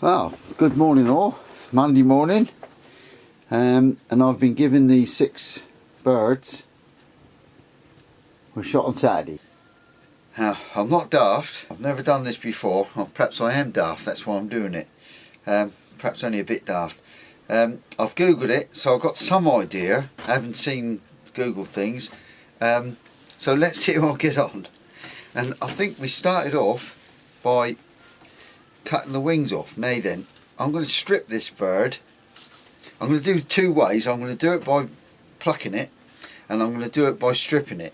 Well, good morning all. Monday morning, and I've been given these 6 birds were shot on Saturday. Now, I'm not daft. I've never done this before. Or perhaps I am daft, that's why I'm doing it. Perhaps only a bit daft. I've googled it, so I've got some idea. I haven't seen Google things, so let's see how I get on. And I think we started off by cutting the wings off. Now then, I'm going to strip this bird. I'm going to do 2 ways. I'm going to do it by plucking it, and I'm going to do it by stripping it,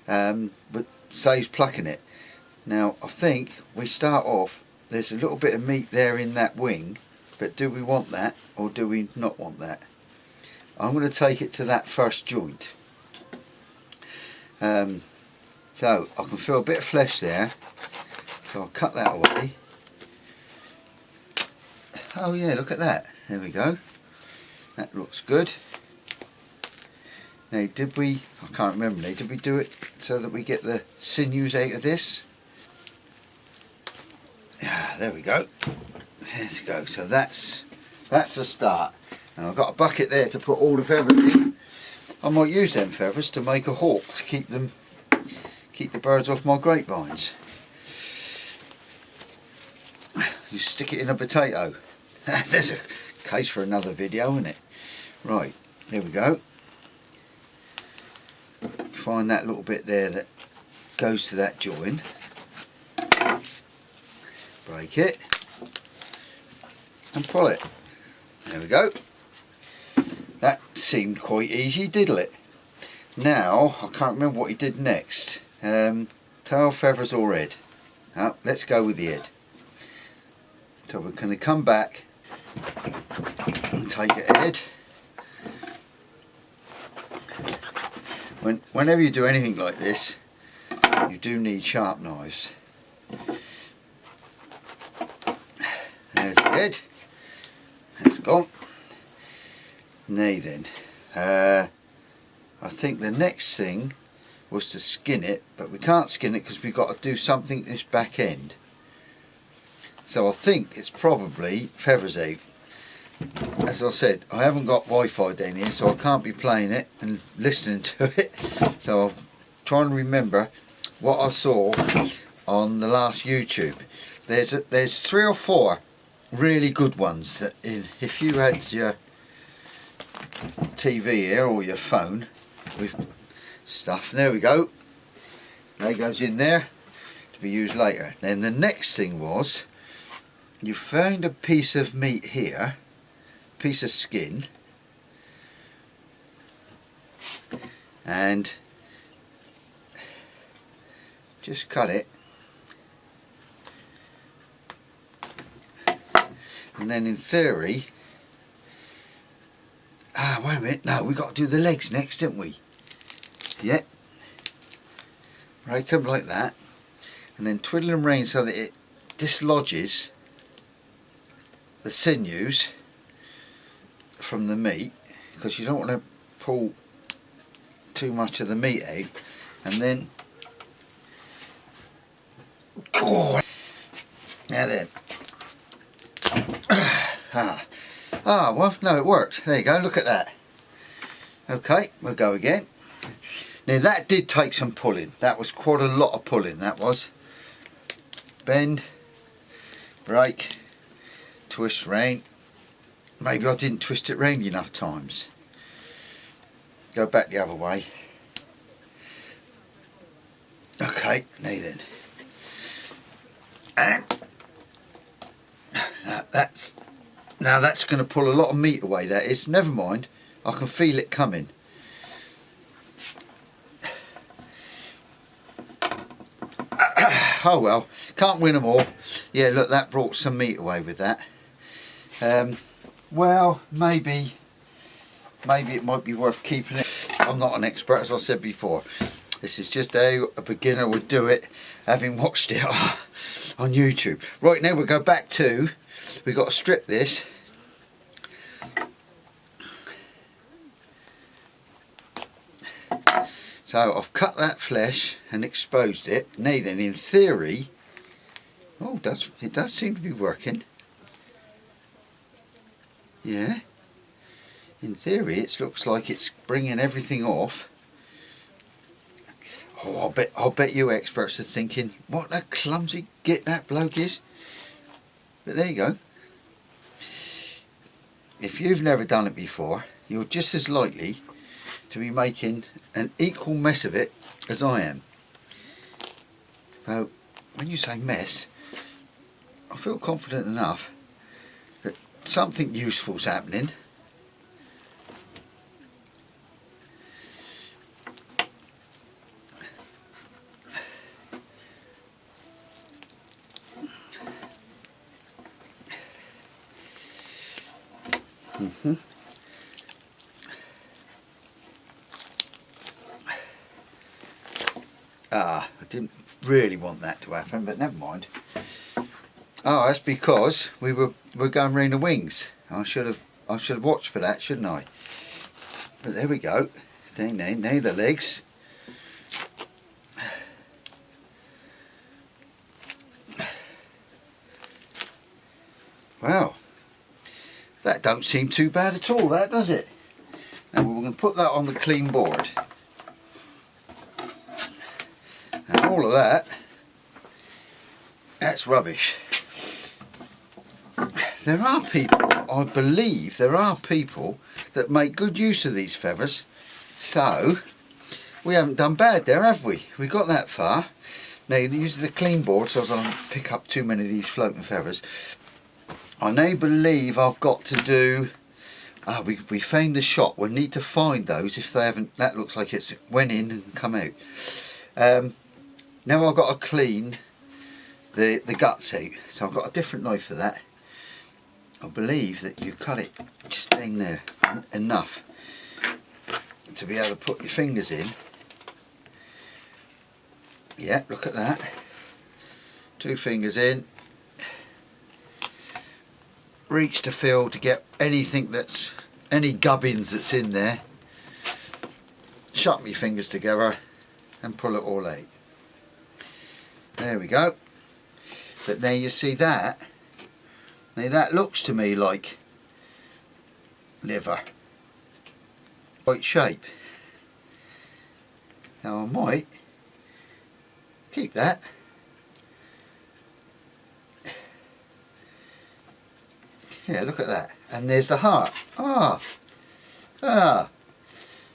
but saves plucking it. Now I think we start off, there's a little bit of meat there in that wing, but do we want that or do we not want that? I'm going to take it to that first joint, so I can feel a bit of flesh there, so I'll cut that away. Oh yeah, look at that. There we go. That looks good. Now did we, I can't remember now, did we do it so that we get the sinews out of this? Yeah, there we go. There we go. So that's the start. And I've got a bucket there to put all the feathers in. I might use them feathers to make a hawk to keep the birds off my grapevines. You stick it in a potato. There's a case for another video, isn't it? Right, here we go. Find that little bit there that goes to that join. Break it and pull it. There we go. That seemed quite easy, diddle it. Now I can't remember what he did next. Tail, feathers or head? Oh, let's go with the head. So we're going to come back and take a head. Whenever you do anything like this, you do need sharp knives. There's the head. It's gone. Now then, I think the next thing was to skin it, but we can't skin it because we've got to do something this back end. So I think it's probably feathers out. As I said, I haven't got Wi-Fi down here, so I can't be playing it and listening to it. So I'm trying to remember what I saw on the last YouTube. There's 3 or 4 really good ones that if you had your TV here or your phone with stuff, there we go. That goes in there to be used later. Then the next thing was, you found a piece of meat here, piece of skin, and just cut it, and then in theory, wait a minute, no, we got to do the legs next, didn't we? Yeah, break them like that, and then twiddle them round so that it dislodges the sinews from the meat, because you don't want to pull too much of the meat out. And then, oh, now then, well, no, it worked. There you go, look at that. Okay, we'll go again. Now that did take some pulling. That was quite a lot of pulling, that was. Bend, break, twist round. Maybe I didn't twist it round enough times. Go back the other way. Okay, now then. And now that's going to pull a lot of meat away, that is. Never mind, I can feel it coming. Oh well, can't win them all. Yeah, look, that brought some meat away with that. Well, maybe it might be worth keeping it. I'm not an expert, as I said before. This is just how a beginner would do it, having watched it on YouTube. Right, now we'll go back to, we've got to strip this. So I've cut that flesh and exposed it. Now then, in theory, oh, it does seem to be working. Yeah, in theory it looks like it's bringing everything off. Oh, I'll bet you experts are thinking, what a clumsy git that bloke is. But there you go. If you've never done it before, you're just as likely to be making an equal mess of it as I am. So, when you say mess, I feel confident enough that something useful's happening. I didn't really want that to happen, but never mind. Oh, that's because we're going round the wings. I should have watched for that, shouldn't I? But there we go. Now the legs. Well, that don't seem too bad at all, that, does it? Now we're going to put that on the clean board. And all of that, that's rubbish. There are people, I believe there are people that make good use of these feathers, so we haven't done bad there, have we? We got that far. Now, using the clean board, so I don't pick up too many of these floating feathers. I now believe I've got to do, we found the shot, we'll need to find those if they haven't, that looks like it's went in and come out. Now I've got to clean the guts out, so I've got a different knife for that. I believe that you cut it just down there enough to be able to put your fingers in. Yeah, look at that. 2 fingers in. Reach to feel to get anything that's, any gubbins that's in there. Sharpen your fingers together and pull it all out. There we go. But now you see that. Now that looks to me like liver. Right shape. Now I might keep that. Yeah, look at that. And there's the heart.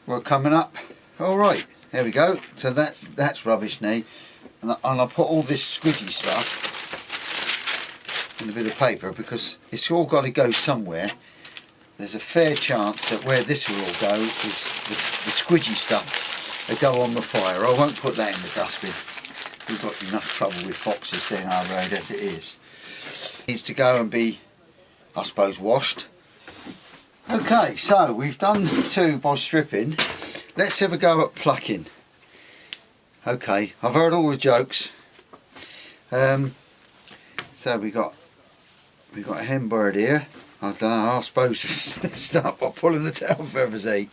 We're coming up. Alright, there we go. So that's rubbish now. And I'll put all this squidgy stuff in a bit of paper because it's all got to go somewhere. There's a fair chance that where this will all go is the squidgy stuff that go on the fire. I won't put that in the dustbin. We've got enough trouble with foxes down our road as it is. It needs to go and be, I suppose, washed. Okay, so we've done 2 by stripping. Let's have a go at plucking. Okay, I've heard all the jokes. So we got a hen bird here. I don't know, I suppose start by pulling the tail feathers out.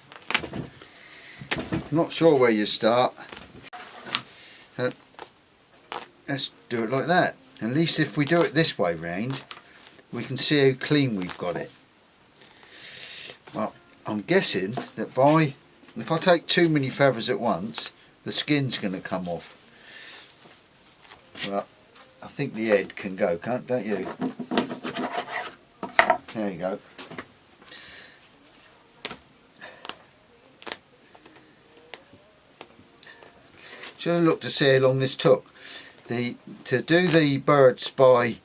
Not sure where you start. Let's do it like that. At least if we do it this way round, we can see how clean we've got it. Well, I'm guessing that if I take too many feathers at once, the skin's going to come off. Well, I think the head can go, don't you? There you go. Should have looked to see how long this took. To do the birds by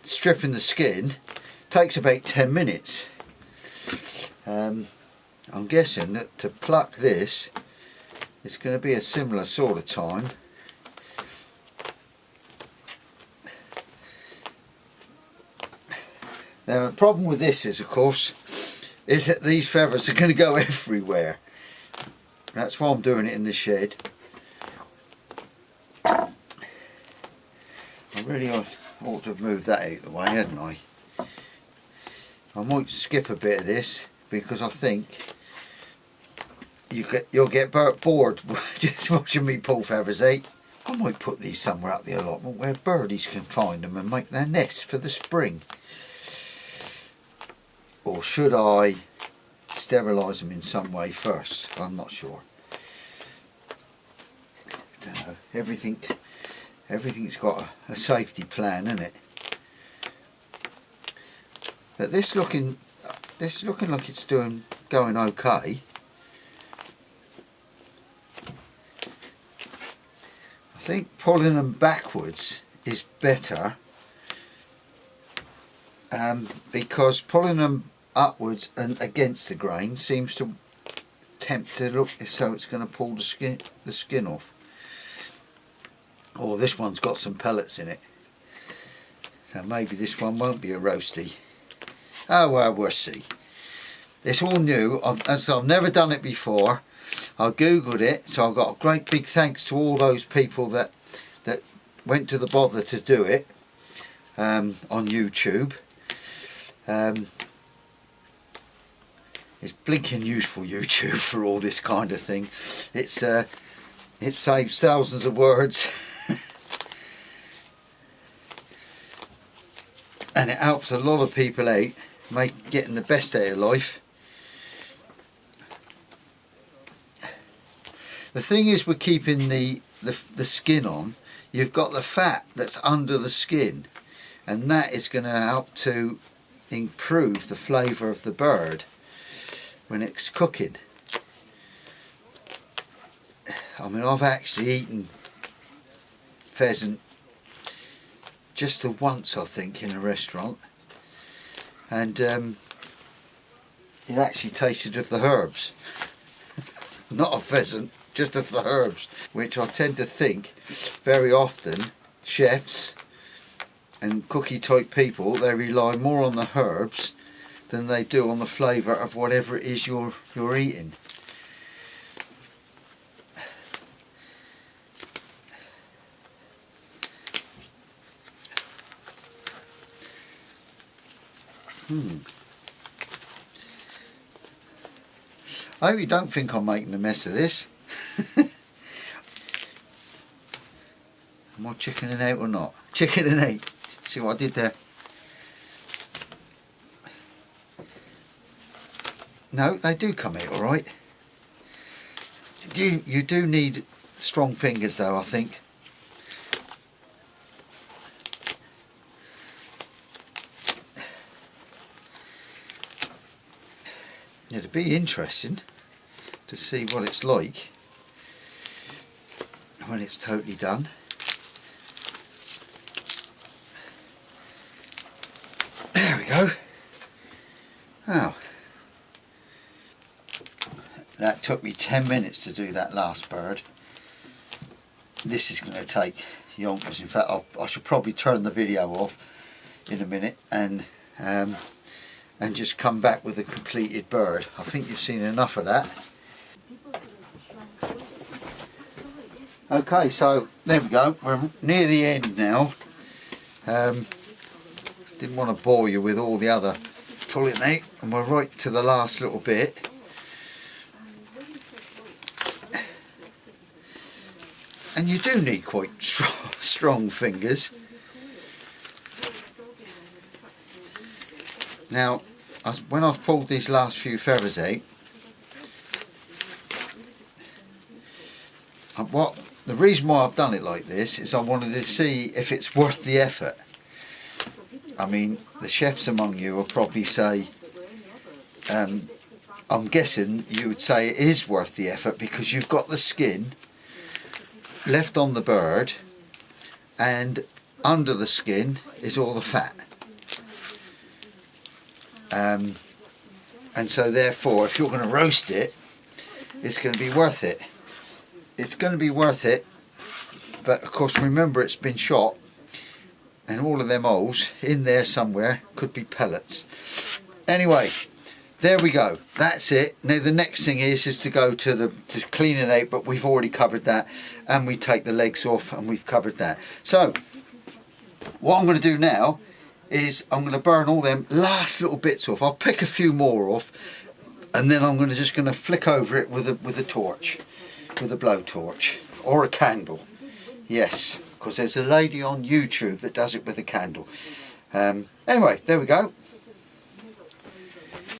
stripping the skin takes about 10 minutes. I'm guessing that to pluck this it's going to be a similar sort of time. Now the problem with this is, of course, is that these feathers are going to go everywhere. That's why I'm doing it in the shed. I really ought to have moved that out of the way, hadn't I? I might skip a bit of this because I think you'll get bored just watching me pull feathers out. I might put these somewhere up the allotment where birdies can find them and make their nests for the spring. or should I sterilise them in some way first? I'm not sure. I don't know. Everything's got a safety plan, isn't it? But this looking like it's going okay. I think pulling them backwards is better, because pulling them upwards and against the grain seems to tempt to look as though it's going to pull the skin off. Or this one's got some pellets in it, so maybe this one won't be a roasty. Oh well, we'll see. It's all new, as I've never done it before. I googled it, so I've got a great big thanks to all those people that went to the bother to do it on YouTube. It's blinking useful, YouTube, for all this kind of thing. It saves thousands of words and it helps a lot of people out, getting the best out of life. The thing is, with keeping the skin on, you've got the fat that's under the skin, and that is going to help to improve the flavour of the bird when it's cooking. I mean, I've actually eaten pheasant just the once, I think, in a restaurant, and it actually tasted of the herbs. Not a pheasant, just of the herbs, which I tend to think very often chefs and cookie type people, they rely more on the herbs than they do on the flavour of whatever it is you're eating. I hope you don't think I'm making a mess of this. Am I chickening out or not? Chickening out. See what I did there? No, they do come out alright. You do need strong fingers though, I think. It'd be interesting to see what it's like when it's totally done. There we go. Oh, that took me 10 minutes to do that last bird. This is going to take yonkers. In fact, I should probably turn the video off in a minute and just come back with a completed bird. I think you've seen enough of that. Okay, so there we go. We're near the end now. Didn't want to bore you with all the other pulling out, and we're right to the last little bit. And you do need quite strong fingers. Now, when I've pulled these last few feathers out, the reason why I've done it like this is I wanted to see if it's worth the effort. I mean, the chefs among you will probably say, I'm guessing you would say it is worth the effort because you've got the skin left on the bird, and under the skin is all the fat. And so therefore, if you're going to roast it, it's going to be worth it. It's going to be worth it, but of course remember it's been shot, and all of them holes in there somewhere could be pellets. Anyway, there we go. That's it. Now the next thing is to go to clean it out, but we've already covered that, and we take the legs off, and we've covered that. So what I'm going to do now is I'm going to burn all them last little bits off. I'll pick a few more off, and then I'm just going to flick over it with a torch, with a blowtorch or a candle. Yes, because there's a lady on YouTube that does it with a candle. Anyway, there we go.